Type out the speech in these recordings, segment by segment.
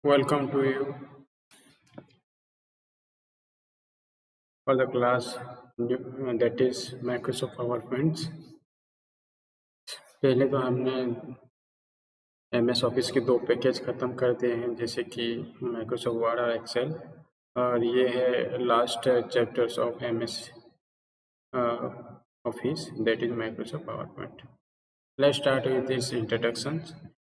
Welcome to you for the class that is Microsoft PowerPoint। पहले तो हमने MS office के दो पैकेज ख़त्म कर दिए हैं, जैसे कि माइक्रोसॉफ्ट वर्ड और एक्सेल, और ये है last chapters of MS office that is Microsoft PowerPoint। Let's start with this introduction.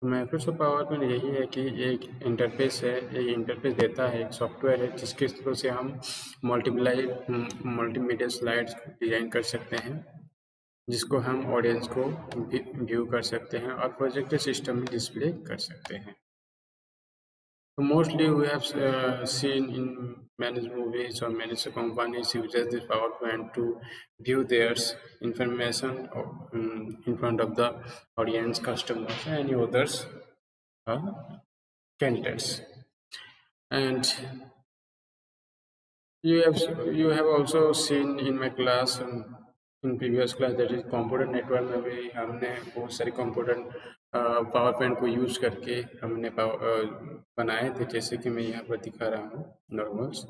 Microsoft PowerPoint यही है कि एक इंटरफेस है, एक इंटरफेस देता है, एक सॉफ्टवेयर है जिसके थ्रू से हम मल्टीमीडिया स्लाइड्स डिजाइन कर सकते हैं, जिसको हम ऑडियंस को व्यू कर सकते हैं और प्रोजेक्टर सिस्टम में डिस्प्ले कर सकते हैं। So mostly we have seen in many movies or many companies uses this PowerPoint to view their information in front of the audience, customers, and any others candidates. And you have also seen in my class in previous class that is computer network में भी हमने बहुत सारे computer PowerPoint को use करके हमने बनाए थे, जैसे कि मैं यहाँ पर दिखा रहा हूँ normals.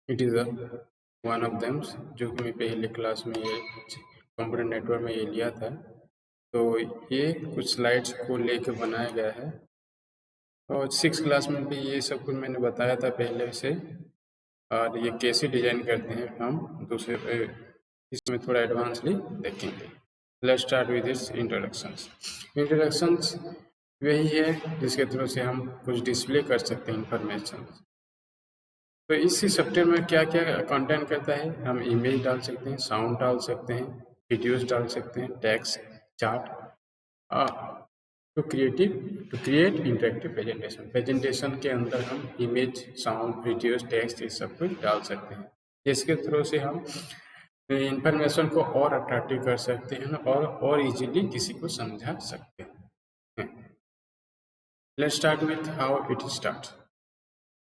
It is one of them जो कि मैं पहले क्लास में ये कंप्यूटर नेटवर्क में ये लिया था। तो ये कुछ स्लाइड्स को लेकर बनाया गया है और 6 क्लास में भी ये सब कुछ मैंने बताया था पहले से, और ये कैसे डिजाइन करते हैं हम दूसरे इसमें थोड़ा एडवांसली देखेंगे। Let's start with this introductions वही है जिसके थ्रू से हम कुछ डिस्प्ले कर सकते हैं इंफॉर्मेशन। तो इसी सॉफ्टवेयर में क्या क्या कंटेंट करता है, हम इमेज डाल सकते हैं, साउंड डाल सकते हैं, वीडियोस डाल सकते हैं, text, chart, to create interactive presentation के अंदर हम इमेज, साउंड, वीडियोस, टेक्स्ट ये सब कुछ डाल सकते हैं, जिसके थ्रू से हम इंफॉर्मेशन को और अट्रैक्टिव कर सकते हैं और इजीली किसी को समझा सकते हैं। Let's start with how it start.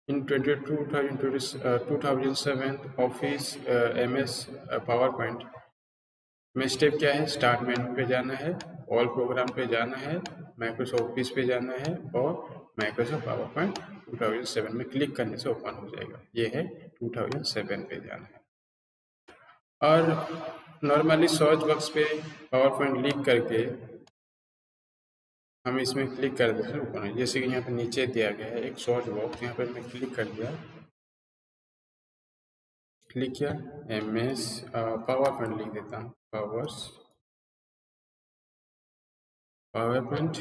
In 2007 office MS PowerPoint में स्टेप क्या है, स्टार्ट मेनू पे जाना है, ऑल प्रोग्राम पे जाना है, माइक्रोसॉफ्ट ऑफिस पे जाना है और माइक्रोसॉफ्ट PowerPoint 2007 में क्लिक करने से ओपन हो जाएगा। ये है 2007 पे जाना है। और नॉर्मली सर्च बॉक्स पे PowerPoint लिख करके हम इसमें क्लिक कर देते हैं ओपन, जैसे कि यहाँ पे नीचे दिया गया है एक सर्च बॉक्स, यहाँ पर मैं क्लिक कर दिया, क्लिक किया, MS PowerPoint लिख देता हूँ, PowerPoint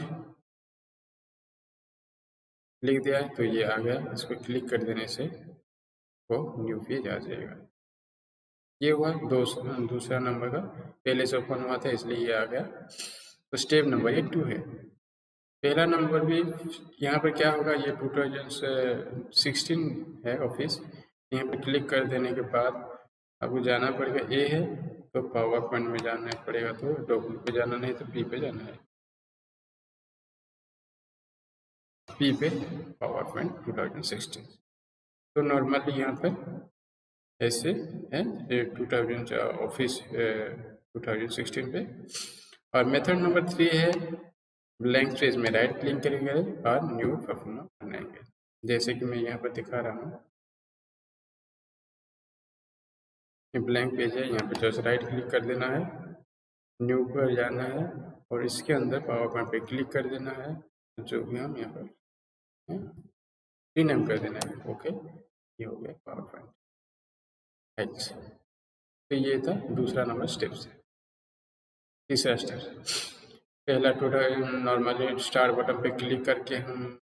लिख दिया है तो ये आ गया। इसको क्लिक कर देने से वो न्यू पेज आ जाएगा। ये हुआ दूसरा नंबर का, पहले से ओपन हुआ था इसलिए ये आ गया। तो स्टेप नंबर ये 2 है। पहला नंबर भी यहाँ पर क्या होगा, ये 2016 है ऑफिस, यहाँ पे क्लिक कर देने के बाद आपको जाना पड़ेगा, ए है तो PowerPoint में जाना पड़ेगा, तो डॉक्यूमेंट पे जाना, नहीं तो पी पे जाना है, पी पे PowerPoint 2016। तो नॉर्मली यहाँ पर ऐसे है 2000 ऑफिस 2016 पे। और मेथड नंबर 3 है ब्लैंक पेज में राइट क्लिक करेंगे और न्यू परफॉर्मा बनाएंगे, जैसे कि मैं यहाँ पर दिखा रहा हूँ। ये ब्लैंक पेज है, यहाँ पर जस्ट राइट क्लिक कर देना है, न्यू पर जाना है और इसके अंदर PowerPoint पे क्लिक कर देना है, जो भी हम यहाँ पर रीनेम कर देना है। ओके, ये हो गया PowerPoint। तो ये था दूसरा नंबर स्टेप से। तीसरा स्टेप, पहला नॉर्मली स्टार बटन पे क्लिक करके हम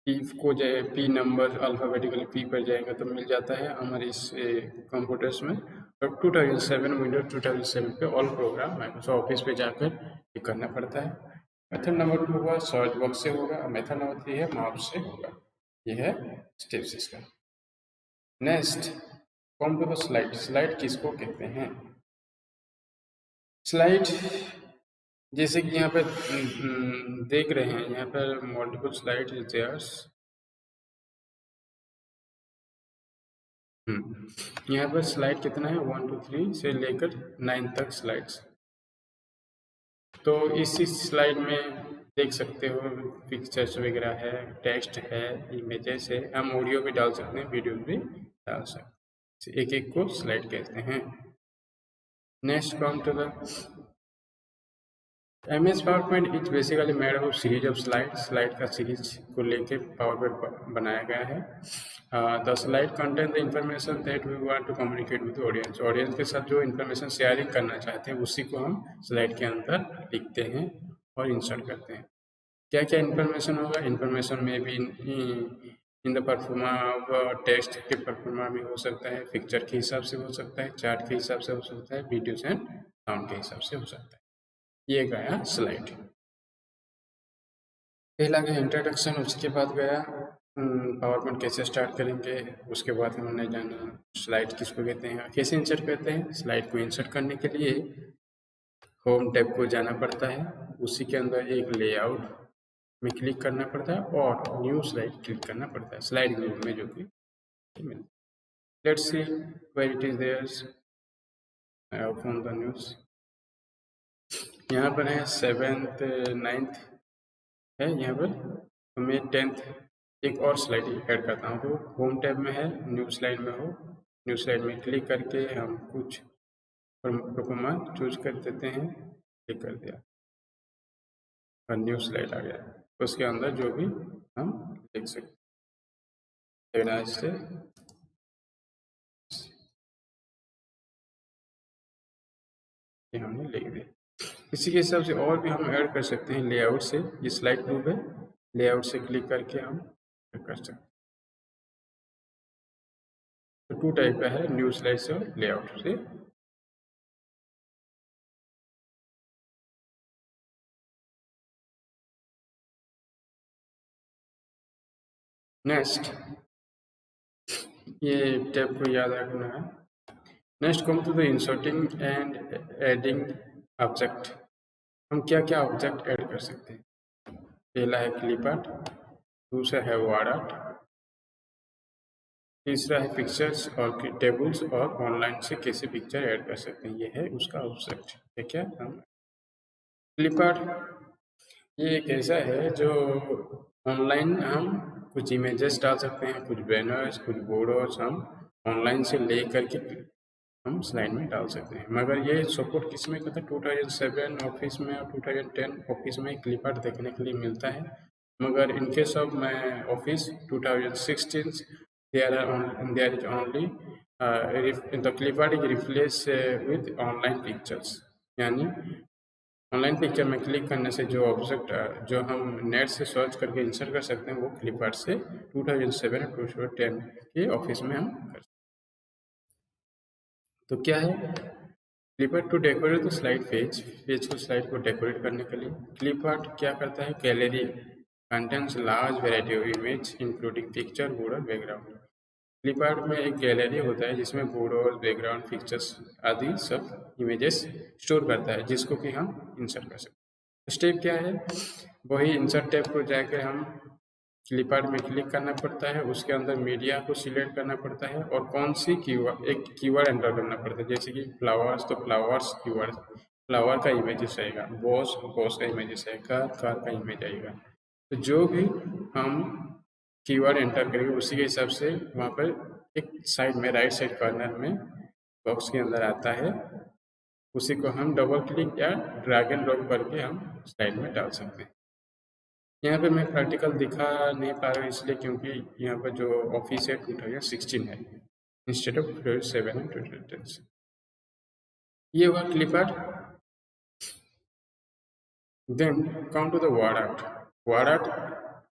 पी को जाए, पी नंबर अल्फ़ाबेटिकली पी पर जाएंगे तो मिल जाता है हमारे इस कंप्यूटर्स में। और 2007 विंडोज 2007 पे ऑल प्रोग्राम माइक्रोसॉफ्ट ऑफिस पे जाकर ये करना पड़ता है। मेथड नंबर 2 हुआ सर्च बॉक्स से होगा, मेथड नंबर 3 है माउस से होगा। ये है स्टेप्स इसका। Next come to the slide. Slide किसको कहते हैं? स्लाइड जैसे कि यहाँ पर देख रहे हैं, यहाँ पर मल्टीपल स्लाइड इज देयर्स। यहाँ पर स्लाइड कितना है, 1 2 3 से लेकर 9 तक स्लाइड्स। तो इसी स्लाइड में देख सकते हो पिक्चर्स वगैरह है, टेक्स्ट है, इमेजेस है, हम ऑडियो भी डाल सकते हैं, वीडियो भी डाल सकते हैं। एक एक को स्लाइड कहते हैं। Next come to the MS PowerPoint is basically made of series of slide का सीरीज को लेके PowerPoint बनाया गया है। The slide contain the information that we want to communicate with audience. Audience के साथ जो इन्फॉर्मेशन शेयरिंग करना चाहते हैं उसी को हम स्लाइड के अंदर लिखते हैं और इंसर्ट करते हैं। क्या क्या इन्फॉर्मेशन होगा? इन्फॉर्मेशन में भी in the pro forma of text के परफॉर्मा भी हो सकता है, पिक्चर के हिसाब से हो सकता है, चार्ट के हिसाब से हो सकता है, वीडियोस एंड साउंड के हिसाब से हो सकता है। ये गया स्लाइड, पहला गया इंट्रोडक्शन, उसके बाद गया पावरपॉइंट कैसे स्टार्ट करेंगे, उसके बाद हमने जाना स्लाइड किसको कहते हैं, कैसे इंसर्ट करते हैं। स्लाइड को इंसर्ट करने के लिए होम टैब को जाना पड़ता है, उसी के अंदर एक लेआउट में क्लिक करना पड़ता है और न्यू स्लाइड क्लिक करना पड़ता है स्लाइड व्यू में, जो कि let's see where it is there. I open the news. यहाँ पर है 7th 9th है, यहाँ पर तो मैं 10th एक और स्लाइड ऐड करता हूँ। तो होम टैब में है, न्यू स्लाइड में हो, न्यू स्लाइड में क्लिक करके हम कुछ परफॉर्मा चूज कर देते हैं, क्लिक कर दिया और न्यू स्लाइड आ गया। उसके अंदर जो भी हम लिख सकते हैं से हमने लिख दिया। इसी के हिसाब से और भी हम ऐड कर सकते हैं लेआउट से। ये स्लाइड ग्रुप है, लेआउट से क्लिक करके हम कर सकते हैं। तो 2 टाइप का है, न्यू स्लाइड से और लेआउट से। नेक्स्ट ये टैब को याद रखना है। Next come to the inserting and adding object. हम क्या क्या ऑब्जेक्ट ऐड कर सकते हैं? पहला है क्लिप आर्ट, दूसरा है वार आर्ट, तीसरा है पिक्चर्स और टेबल्स और ऑनलाइन से कैसे पिक्चर ऐड कर सकते हैं, ये है उसका ऑब्जेक्ट। है क्या हम क्लिप आर्ट, ये एक ऐसा है जो ऑनलाइन हम कुछ इमेजेस डाल सकते हैं, कुछ बैनर्स, कुछ बोर्डर्स हम ऑनलाइन से ले करके हम स्लाइड में डाल सकते हैं। मगर ये सपोर्ट किस में करता है? 2007 ऑफिस में और 2010 ऑफिस में क्लिप आर्ट देखने के लिए मिलता है। मगर in case of my office 2016 there is only the clip art is replaced with online pictures। यानी ऑनलाइन पिक्चर में क्लिक करने से जो ऑब्जेक्ट जो हम नेट से सर्च करके इंसर्ट कर सकते हैं वो क्लिप आर्ट से 2007 और 2010 के ऑफिस में हम कर सकते हैं। तो क्या है clip art? To decorate the slide page को स्लाइड को डेकोरेट करने के लिए क्लिप आर्ट क्या करता है? Gallery contains large variety of image including picture, border, background. Clip art में एक गैलरी होता है जिसमें बॉर्डर, बैकग्राउंड, पिक्चर्स आदि सब इमेजेस स्टोर करता है, जिसको कि हम इंसर्ट कर सकते हैं। स्टेप क्या है? वही इंसर्ट टैब को जाकर हम क्लिप आर्ट में क्लिक करना पड़ता है, उसके अंदर मीडिया को सिलेक्ट करना पड़ता है और कौन सी कीवर्ड, एक कीवर्ड एंटर करना पड़ता है। जैसे कि फ्लावर्स, तो फ्लावर्स कीवर्ड, फ्लावर का इमेजेस आएगा, बॉस का इमेजेस आएगा, कार का इमेज आएगा। तो जो भी हम कीवर्ड एंटर करेंगे उसी के हिसाब से वहाँ पर एक साइड में राइट साइड कॉर्नर में बॉक्स के अंदर आता है, उसी को हम डबल क्लिक या ड्रैग एंड ड्रॉप करके हम स्लाइड में डाल सकते हैं। यहाँ पे मैं प्रैक्टिकल दिखा नहीं पा रहा हूँ इसलिए क्योंकि यहाँ पर जो ऑफिस है 2016 है इंस्टेड ऑफ 2007 एंड 2010। ये हुआ clip art. Then come to the word art. Word art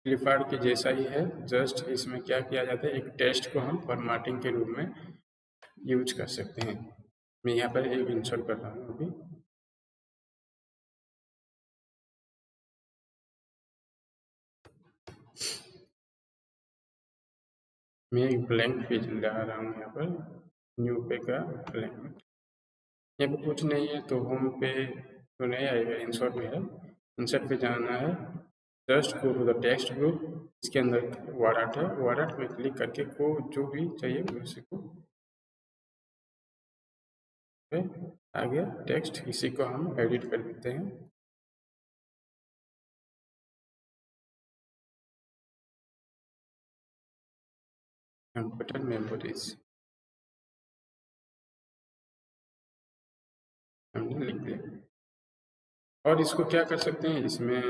clip art के जैसा ही है, जस्ट इसमें क्या किया जाता है, एक टेक्स्ट को हम फॉर्मेटिंग के रूप में यूज कर सकते हैं। मैं यहाँ पर एक इंसर्ट कर रहा हूँ अभी। मैं एक ब्लैंक पेज ला रहा हूँ यहाँ पर, न्यू पे का ब्लैंक। यहाँ पे कुछ नहीं है तो होम पे तो नहीं आएगा, इंसर्ट में है, इंसर्ट पे जाना है, just go to the text group, इसके अंदर वार आर्ट है, वार आर्ट में क्लिक करके को जो भी चाहिए उसी को आ गया टेक्स्ट, इसी को हम एडिट कर देते हैं। कंप्यूटर मेमोरीज हमने लिख दिया। और इसको क्या कर सकते हैं, इसमें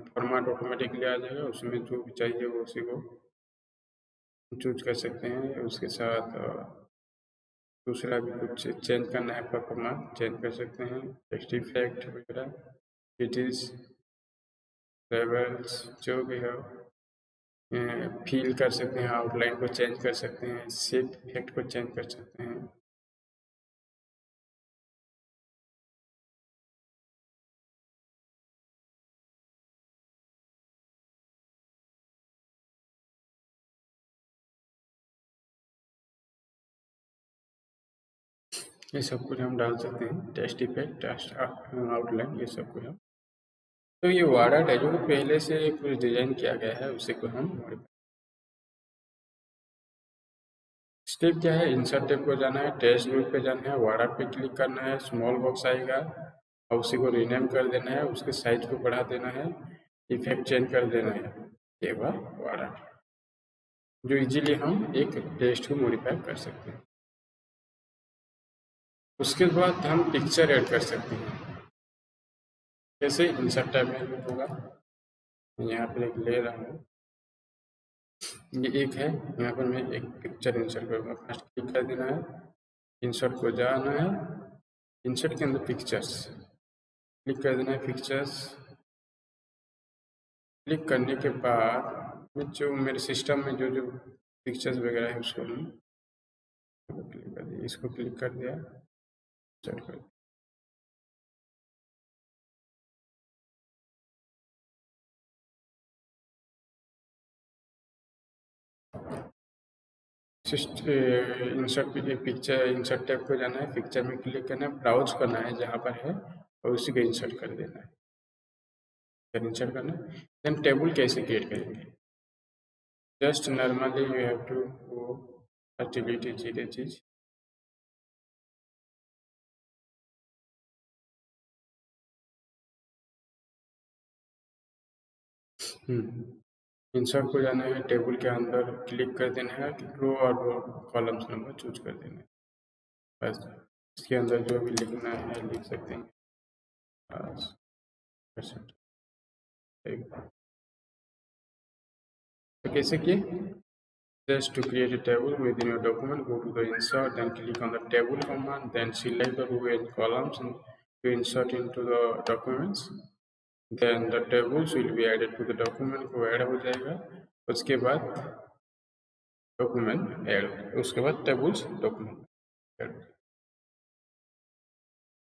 फॉर्मेट ऑटोमेटिकली आ जाएगा, उसमें जो भी चाहिए वो उसी को चूज कर सकते हैं। उसके साथ दूसरा भी कुछ चेंज करना है, परफॉर्मेंस चेंज कर सकते हैं, टेक्स्ट इफेक्ट वगैरह, सिटीज, लेवल्स, जो भी है फील कर सकते हैं, आउटलाइन को चेंज कर सकते हैं, शेप इफेक्ट को चेंज कर सकते हैं। ये सब कुछ हम डाल सकते हैं, टेक्स्ट इफेक्ट, टेक्स्ट आउटलाइन, ये सब कुछ हम। तो ये वार्डर है जो पहले से कुछ डिजाइन किया गया है, उसी को हम स्टेप क्या है, इंसर्ट टेप को जाना है, टेक्स्ट व्यू पे जाना है, वार्डर पे क्लिक करना है, स्मॉल बॉक्स आएगा और उसी को रीनेम कर देना है, उसके साइज को बढ़ा देना है, इफेक्ट चेंज कर देना है। ये हुआ वार्डर, जो इजीली हम एक टेक्स्ट को मॉडिफाई कर सकते हैं। उसके बाद हम पिक्चर ऐड कर सकते हैं। जैसे इंसर्ट टैब में होगा, यहाँ पर एक ले रहा हूँ, ये एक है, यहाँ पर मैं एक पिक्चर इंसर्ट करूँगा। फर्स्ट क्लिक कर देना है, इंसर्ट को जाना है, इंसर्ट के अंदर पिक्चर्स क्लिक कर देना है। पिक्चर्स क्लिक करने के बाद जो मेरे सिस्टम में जो जो पिक्चर्स वगैरह है उसको हम क्लिक कर दिया, इसको क्लिक कर दिया, इंसर्ट कर दिया। इंसर्ट पिक्चर, इंसर्ट टैब को जाना है, पिक्चर में क्लिक करना है, ब्राउज करना है जहाँ पर है और उसी को इंसर्ट कर देना है। फिर इंसर्ट करना है, देन टेबल कैसे क्रिएट करेंगे, just normally you have to go activity जीरे चीज, इंसर्ट को जाना है, टेबल के अंदर क्लिक कर देना है, रो और रो कॉलम्स नंबर चूज कर देना है। बस इसके अंदर जो भी लिखना है लिख सकते हैं। तो कैसे किए, just to create a table within your document, go to the insert, then click on the table command, then select the row and columns to insert into the documents, then the tables will be added to the document, को add हो जाएगा। उसके बाद document add, उसके बाद tables document add.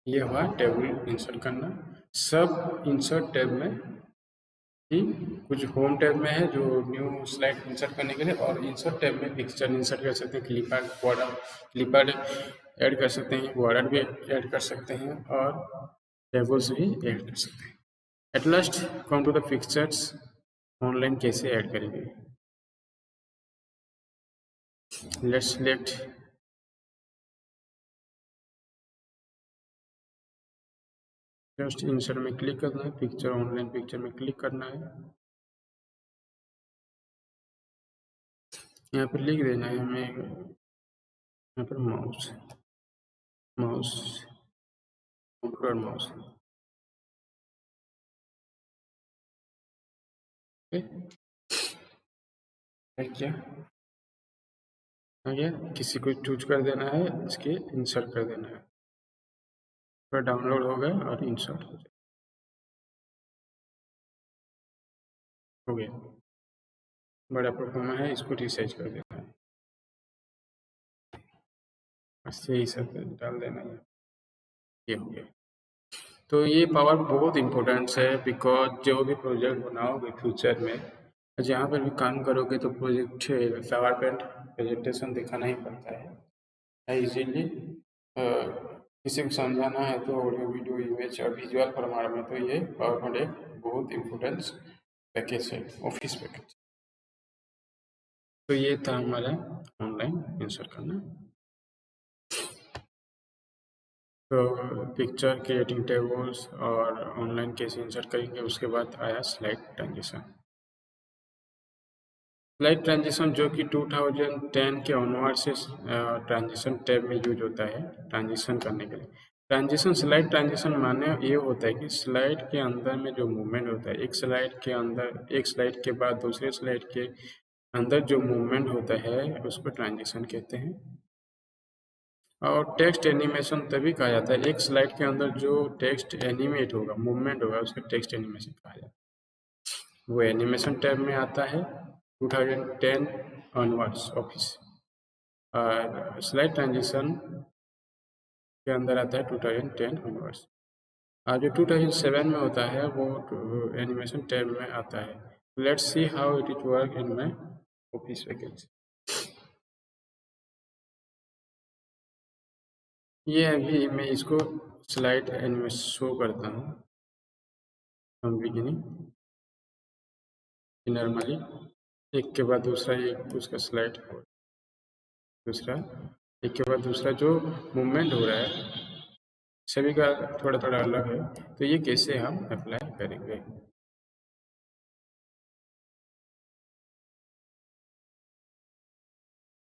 ये हुआ table insert करना। सब इंसर्ट टैब में ही कुछ होम टैब में है जो न्यू स्लाइड इंसर्ट करने के लिए, और इंसर्ट टैब में पिक्चर इंसर्ट कर सकते हैं, क्लिप ऐड कर सकते हैं, बॉर्डर भी ऐड कर सकते हैं और टेबल्स भी ऐड कर सकते हैं। At last come to the pictures, online कैसे ऐड करेंगे। लेट्स सिलेक्ट जस्ट इंसर्ट में क्लिक करना है, पिक्चर ऑनलाइन पिक्चर में क्लिक करना है, यहाँ पर लिख देना है हमें, यहाँ पर माउस माउस कंप्यूटर माउस, क्या आ गया, किसी को चूज कर देना है, इसके इंसर्ट कर देना है, फिर डाउनलोड हो गया और इंसर्ट हो गया। बड़ा परफॉर्मेंस है, इसको रिसाइज कर देना है, ऐसे ही सब डाल देना है, ये हो गया। तो ये पावर बहुत इम्पोर्टेंट है, बिकॉज जो भी प्रोजेक्ट बनाओगे फ्यूचर में, जहाँ पर भी काम करोगे तो प्रोजेक्ट पावर पॉइंट प्रेजेंटेशन दिखाना ही पड़ता है इजीली। किसी को समझाना है तो ऑडियो वीडियो इमेज और विजुअल फॉर्मेट में, तो ये पावर पॉइंट एक बहुत इम्पोर्टेंट पैकेज है, ऑफिस पैकेज। तो ये था हमारा ऑनलाइन इंसर्ट करना। तो पिक्चर क्रिएटिंग टेबल्स और ऑनलाइन कैसे इंसर्ट करेंगे, उसके बाद आया स्लाइड ट्रांजिशन। स्लाइड ट्रांजिशन जो कि 2010 के ऑनवर्ड से ट्रांजिशन टैब में यूज होता है ट्रांजिशन करने के लिए। ट्रांजिशन स्लाइड ट्रांजिशन माने ये होता है कि स्लाइड के अंदर में जो मूवमेंट होता है, एक स्लाइड के अंदर एक स्लाइड के बाद दूसरे स्लाइड के अंदर जो मूवमेंट होता है उसको ट्रांजिशन कहते हैं। और टेक्स्ट एनिमेशन तभी कहा जाता है, एक स्लाइड के अंदर जो टेक्स्ट एनिमेट होगा, मूवमेंट होगा, उसका टेक्स्ट एनिमेशन कहा जाता है। वो एनिमेशन टैब में आता है 2010 ऑनवर्ड्स ऑफिस। और स्लाइड ट्रांजिशन के अंदर आता है 2010 ऑनवर्ड्स। और जो 2007 में होता है वो एनिमेशन टैब में आता है। Let's see how it is work in my office vacancy. ये अभी मैं इसको स्लाइड एनिमेशन शो करता हूँ फ्रॉम बिगिनिंग। नॉर्मली एक के बाद दूसरा एक उसका स्लाइड दूसरा एक के बाद दूसरा जो मूवमेंट हो रहा है सभी का थोड़ा थोड़ा अलग है। तो ये कैसे हम अप्लाई करेंगे?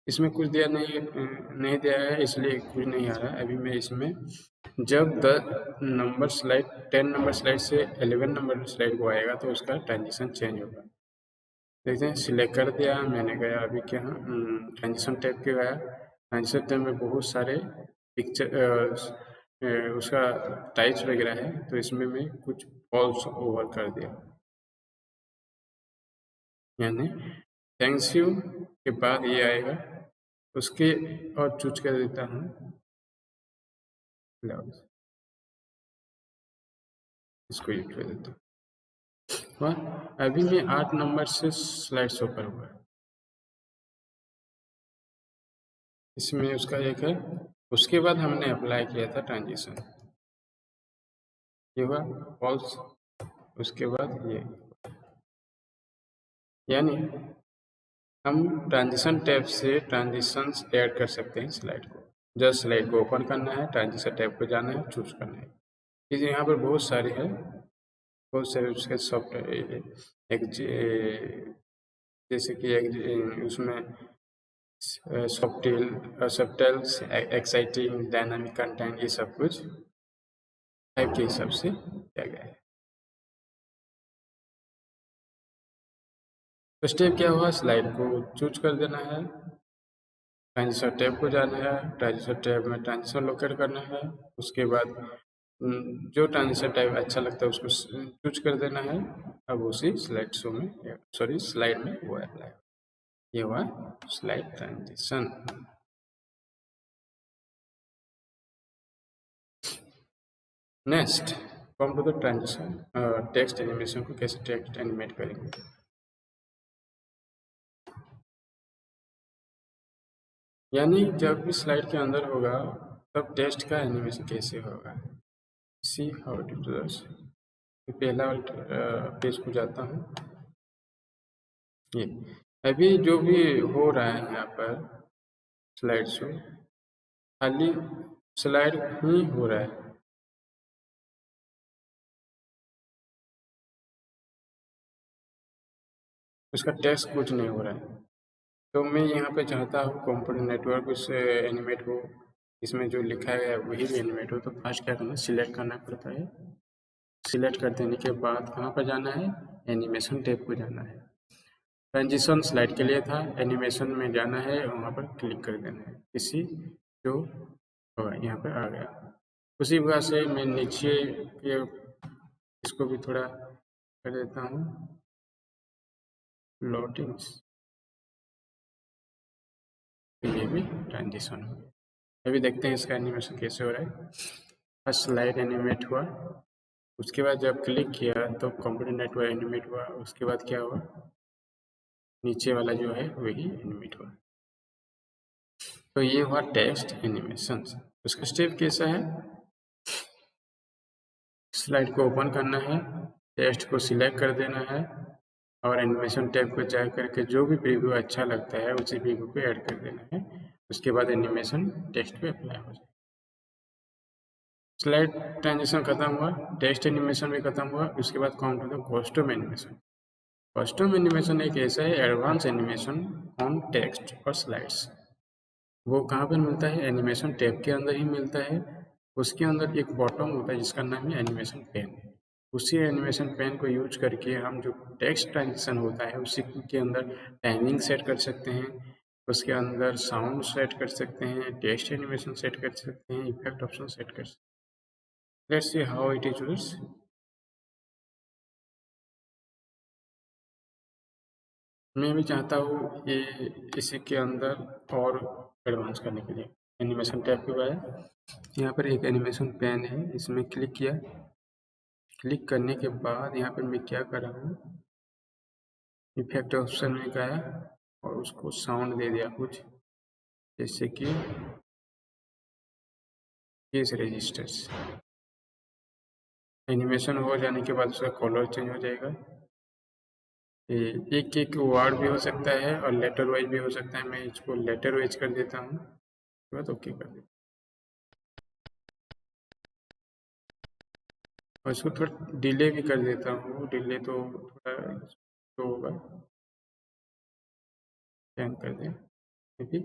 इसमें कुछ दिया नहीं दिया है, इसलिए कुछ नहीं आ रहा है अभी। मैं इसमें जब 10 नंबर स्लाइड से 11 नंबर स्लाइड को आएगा तो उसका ट्रांजिशन चेंज होगा। देखते हैं, सिलेक्ट कर दिया मैंने, गया अभी क्या ट्रांजिशन टैब के गया। ट्रांजिशन टैब में बहुत सारे पिक्चर उसका टाइप्स वगैरह है, तो इसमें मैं कुछ फॉल्स ओवर कर दिया, यानी थैंक्स यू के बाद ये आएगा उसके और चूज कर देता हूँ इसको यूज कर देता हूँ। अभी मैं 8 नंबर से स्लाइड शो करूँगा। इसमें उसका एक है, उसके बाद हमने अप्लाई किया था ट्रांजिशन, ये हुआ फॉल्स। उसके बाद ये, यानी हम ट्रांजिशन टैब से ट्रांजिशंस ऐड कर सकते हैं स्लाइड को। जस्ट स्लाइड को ओपन करना है, ट्रांजिशन टैब को जाना है, चूज करना है। चीज़ें यहाँ पर बहुत सारी है, बहुत सारे उसके सॉफ्टवेयर एक जैसे कि एक उसमें सॉफ्टवेयर एक्साइटिंग डायनामिक कंटेंट, ये सब कुछ टाइप के हिसाब से किया गया है। तो स्टेप क्या हुआ, स्लाइड को चूज कर देना है, ट्रांजिशन टैब को जाना है, ट्रांजिशन टैब में ट्रांजिशन लोकेट करना है। उसके बाद जो ट्रांजिशन टाइप अच्छा लगता है उसको चूज कर देना है। अब उसी स्लाइड शो में स्लाइड में वो अप्लाई, ये हुआ slide transition. Next come to the transition text animation को कैसे टेक्स्ट एनिमेट करेंगे। यानी जब भी स्लाइड के अंदर होगा तब टेक्स्ट का एनिमेशन कैसे होगा। See how it does. पहला पेज को जाता हूँ। ये अभी जो भी हो रहा है यहाँ पर स्लाइड शो, खाली स्लाइड ही हो रहा है, उसका टेक्स्ट कुछ नहीं हो रहा है। तो मैं यहाँ पे चाहता हूँ कंपोनेंट नेटवर्क से एनिमेट हो, इसमें जो लिखा गया है वही भी एनिमेट हो। तो फर्स्ट क्या करना है, सिलेक्ट करना पड़ता है। सिलेक्ट कर देने के बाद कहाँ पर जाना है, एनिमेशन टैब को जाना है। ट्रांजिशन स्लाइड के लिए था, एनिमेशन में जाना है, वहाँ पर क्लिक कर देना है। इसी जो होगा यहाँ पर आ गया। उसी वजह से मैं नीचे के इसको भी थोड़ा कर देता हूँ लोडिंग्स, ये भी ट्रांजिशन हो गया। अभी देखते हैं इसका एनिमेशन कैसे हो रहा है। फर्स्ट स्लाइड एनिमेट हुआ, उसके बाद जब क्लिक किया तो कंपोनेंट नेटवर्क एनिमेट हुआ। उसके बाद क्या हुआ, नीचे वाला जो है वही एनिमेट हुआ। तो ये हुआ टेक्स्ट एनिमेशन। उसका स्टेप कैसा है, स्लाइड को ओपन करना है, टेक्स्ट को सिलेक्ट कर देना है और एनिमेशन टैब को जा करके जो भी प्रीव्यू अच्छा लगता है उसी प्रीव्यू को ऐड कर देना है। उसके बाद एनिमेशन टेक्स्ट पे अप्लाई हो जाए। स्लाइड ट्रांजिशन खत्म हुआ, टेक्स्ट एनिमेशन भी खत्म हुआ। उसके बाद count to the costume animation. Custom animation एक ऐसा है एडवांस एनिमेशन ऑन टेक्स्ट और स्लाइड्स। वो कहाँ पर मिलता है? एनिमेशन टैब के अंदर ही मिलता है। उसके अंदर एक बॉटम होता है जिसका नाम है एनिमेशन पेन। उसी एनिमेशन पेन को यूज करके हम जो टेक्स्ट ट्रांजिशन होता है उसी के अंदर टाइमिंग सेट कर सकते हैं, उसके अंदर साउंड सेट कर सकते हैं, टेक्स्ट एनिमेशन सेट कर सकते हैं, इफेक्ट ऑप्शन सेट कर सकते हैं। Let's see how it is used. मैं भी चाहता हूँ ये इसी के अंदर और एडवांस करने के लिए। एनिमेशन टैब पे गया, यहाँ पर एक एनिमेशन पेन है, इसमें क्लिक किया। क्लिक करने के बाद यहाँ पर मैं क्या कर रहा हूँ, इफेक्ट ऑप्शन में गया और उसको साउंड दे दिया कुछ, जैसे कि केस रजिस्टर्स। एनिमेशन हो जाने के बाद उसका कलर चेंज हो जाएगा। एक एक वर्ड भी हो सकता है और लेटर वाइज भी हो सकता है। मैं इसको लेटर वाइज कर देता हूँ, उसके बाद ओके कर देता हूँ और इसको थोड़ा डिले भी कर देता हूँ। डिले तो थोड़ा तो होगा, कैन कर दें क्योंकि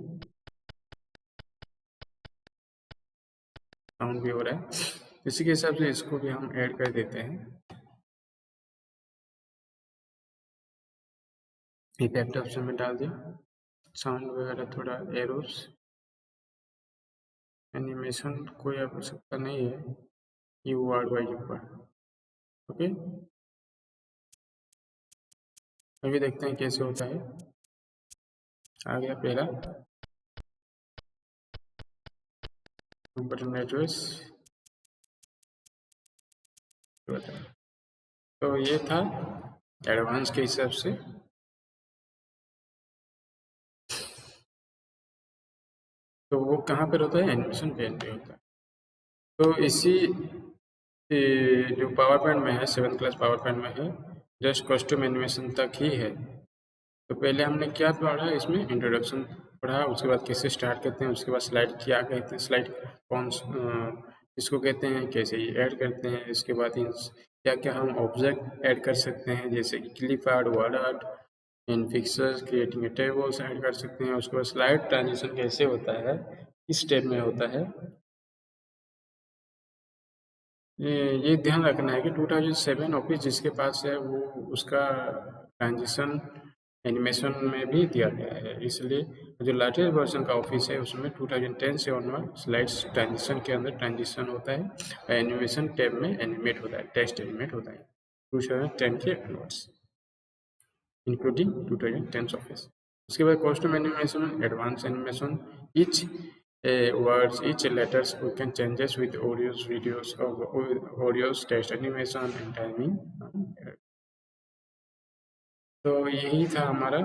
साउंड भी हो रहा है। इसी के हिसाब से इसको भी हम ऐड कर देते हैं। इफेक्ट ऑप्शन में डाल दिया, साउंड वगैरह थोड़ा एरोस। एनिमेशन कोई आवश्यकता नहीं है, ये वर्ड वाइज ऊपर। ओके, अभी देखते हैं कैसे होता है। आ गया पहला बटन एड्रेस। तो ये था एडवांस के हिसाब से। तो वो कहाँ पर होता है? एनिमेशन पेन पे होता है। तो इसी जो पावर पॉइंट में है, 7th क्लास पावर पॉइंट में है, जस्ट कस्टम एनिमेशन तक ही है। तो पहले हमने क्या पढ़ा इसमें? इंट्रोडक्शन पढ़ा, उसके बाद कैसे स्टार्ट करते हैं, उसके बाद स्लाइड क्या कहते हैं, स्लाइड कौन इसको कहते हैं, कैसे ये ऐड करते हैं, इसके बाद क्या क्या हम ऑब्जेक्ट ऐड कर सकते हैं, जैसे कि क्लिप आर्ट, वर्ड आर्ट, इन फिक्सर्स, क्रिएटिंग टेबल्स ऐड कर सकते हैं। उसके बाद स्लाइड ट्रांजिशन कैसे होता है, किस स्टेप में होता है, ये ध्यान रखना है कि 2007 ऑफिस जिसके पास है वो उसका ट्रांजिशन एनिमेशन में भी दिया गया है। इसलिए जो लेटेस्ट वर्जन का ऑफिस है उसमें 2010 से ऑनवर्ड स्लाइड्स ट्रांजिशन के अंदर ट्रांजिशन होता है और एनिमेशन टैब में एनिमेट होता है, टेक्स्ट एनिमेट होता है 2010 के ऑनवर्ड्स, इंक्लूडिंग 2010 ऑफिस। उसके बाद costume animation, advance animation, each words, each letters we can changes with audios, videos, audios, text animation and timing। तो यही था हमारा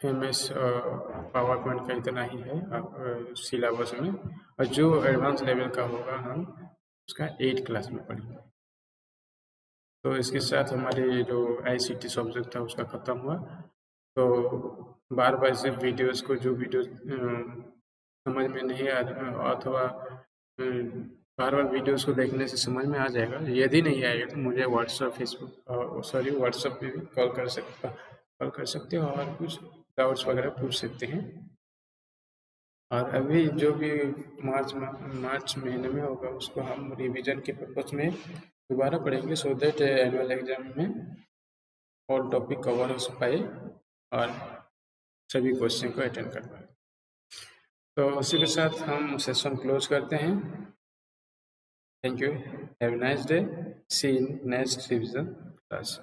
MS पावर पॉइंट का, इतना ही है सिलेबस में। और जो एडवांस लेवल का होगा हम उसका 8th क्लास में पढ़ेंगे। तो इसके साथ हमारे जो ICT सब्जेक्ट था उसका ख़त्म हुआ। तो बार बार से वीडियोस को, जो वीडियो समझ में नहीं आ रहा अथवा बार बार वीडियोस को देखने से समझ में आ जाएगा, यदि नहीं आएगा तो मुझे व्हाट्सएप, फेसबुक व्हाट्सएप पे भी कॉल कर सकते हो और कुछ डाउट्स वगैरह पूछ सकते हैं। और अभी जो भी मार्च महीने में होगा उसको हम रिवीजन के पर्पज में दोबारा पढ़ेंगे, सो दैट एनुअल एग्जाम में ऑल टॉपिक कवर हो पाए और सभी क्वेश्चन को अटेंड कर पाए। तो उसी के साथ हम सेशन क्लोज करते हैं। Thank you, have a nice day, see in next revision class.